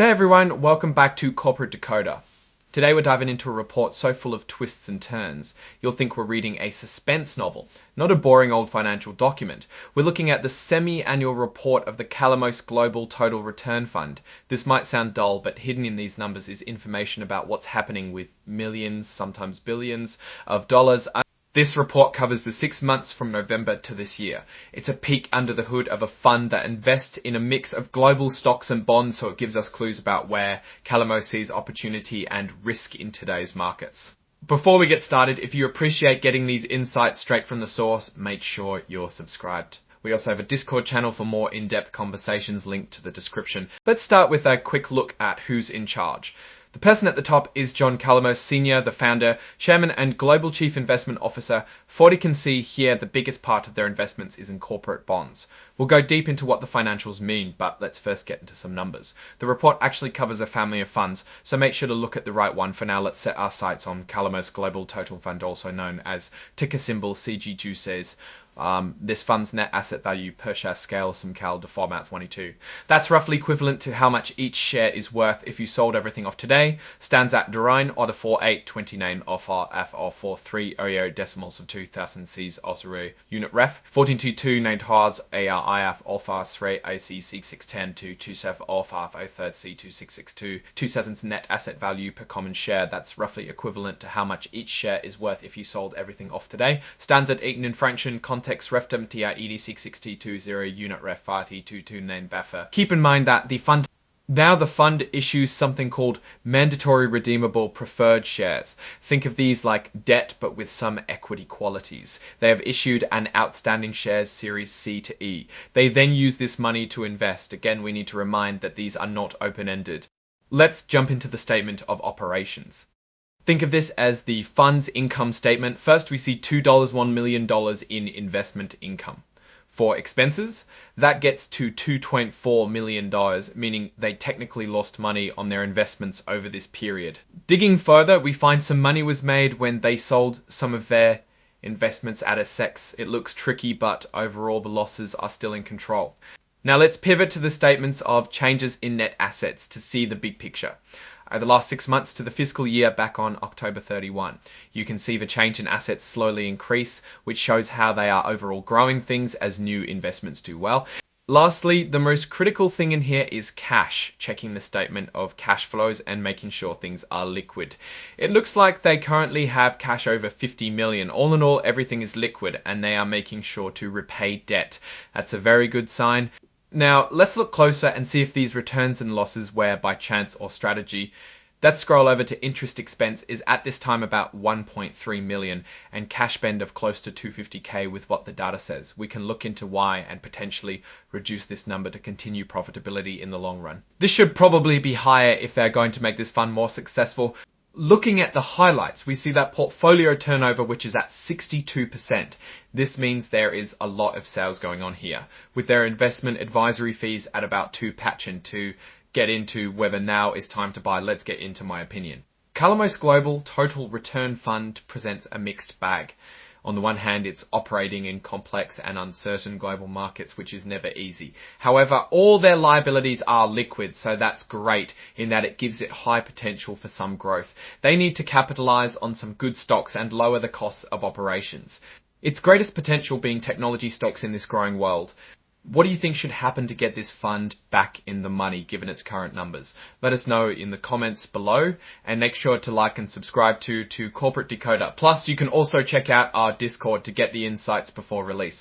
Hey everyone, welcome back to Corporate Decoder. Today we're diving into a report so full of twists and turns, you'll think we're reading a suspense novel, not a boring old financial document. We're looking at the semi-annual report of the Calamos Global Total Return Fund. This might sound dull, but hidden in these numbers is information about what's happening with millions, sometimes billions, of dollars. This report covers the 6 months from November to this year. It's a peek under the hood of a fund that invests in a mix of global stocks and bonds, so it gives us clues about where Calamos sees opportunity and risk in today's markets. Before we get started, if you appreciate getting these insights straight from the source, make sure you're subscribed. We also have a Discord channel for more in-depth conversations linked to the description. Let's start with a quick look at who's in charge. The person at the top is John Calamos, Sr., the founder, chairman and global chief investment officer. 40 can see here the biggest part of their investments is in corporate bonds. We'll go deep into what the financials mean, but let's first get into some numbers. The report actually covers a family of funds, so make sure to look at the right one. For now, let's set our sights on Calamos Global Total Fund, also known as ticker symbol CGJUCES. This fund's net asset value per share scale, some cal de format 22. That's roughly equivalent to how much each share is worth if you sold everything off today. Stands at Dorine or the 4829 of F or 43 Oreo decimals of 2000 C's Osuru unit ref 1422 named Haas ARIF Alpha 3 IC 6610 to 27 Alpha 03 C 2662 2000's net asset value per common share. That's roughly equivalent to how much each share is worth if you sold everything off today. Stands at Eaton infraction context reftem TI ED66220 unit ref 5229 Buffer. Keep in mind that the fund issues something called mandatory redeemable preferred shares. Think of these like debt, but with some equity qualities. They have issued an outstanding shares series C to E. They then use this money to invest. Again, we need to remind that these are not open-ended. Let's jump into the statement of operations. Think of this as the fund's income statement. First, we see $1 million in investment income. For expenses, that gets to $2.4 million, meaning they technically lost money on their investments over this period. Digging further, we find some money was made when they sold some of their investments at a SEX. It looks tricky, but overall the losses are still in control. Now let's pivot to the statements of changes in net assets to see the big picture. The last 6 months to the fiscal year back on October 31. You can see the change in assets slowly increase, which shows how they are overall growing things as new investments do well. Lastly, the most critical thing in here is cash, checking the statement of cash flows and making sure things are liquid. It looks like they currently have cash over 50 million. All in all, everything is liquid and they are making sure to repay debt. That's a very good sign. Now, let's look closer and see if these returns and losses were by chance or strategy. Let's scroll over to interest expense is at this time about 1.3 million and cash spend of close to 250k with what the data says. We can look into why and potentially reduce this number to continue profitability in the long run. This should probably be higher if they're going to make this fund more successful. Looking at the highlights, we see that portfolio turnover, which is at 62%. This means there is a lot of sales going on here, with their investment advisory fees at about 2 patchin. To get into whether now is time to buy, let's get into my opinion. Calamos Global Total Return Fund presents a mixed bag. On the one hand, it's operating in complex and uncertain global markets, which is never easy. However, all their liabilities are liquid, so that's great in that it gives it high potential for some growth. They need to capitalize on some good stocks and lower the costs of operations. Its greatest potential being technology stocks in this growing world. What do you think should happen to get this fund back in the money given its current numbers? Let us know in the comments below and make sure to like and subscribe to Corporate Decoder. Plus, you can also check out our Discord to get the insights before release.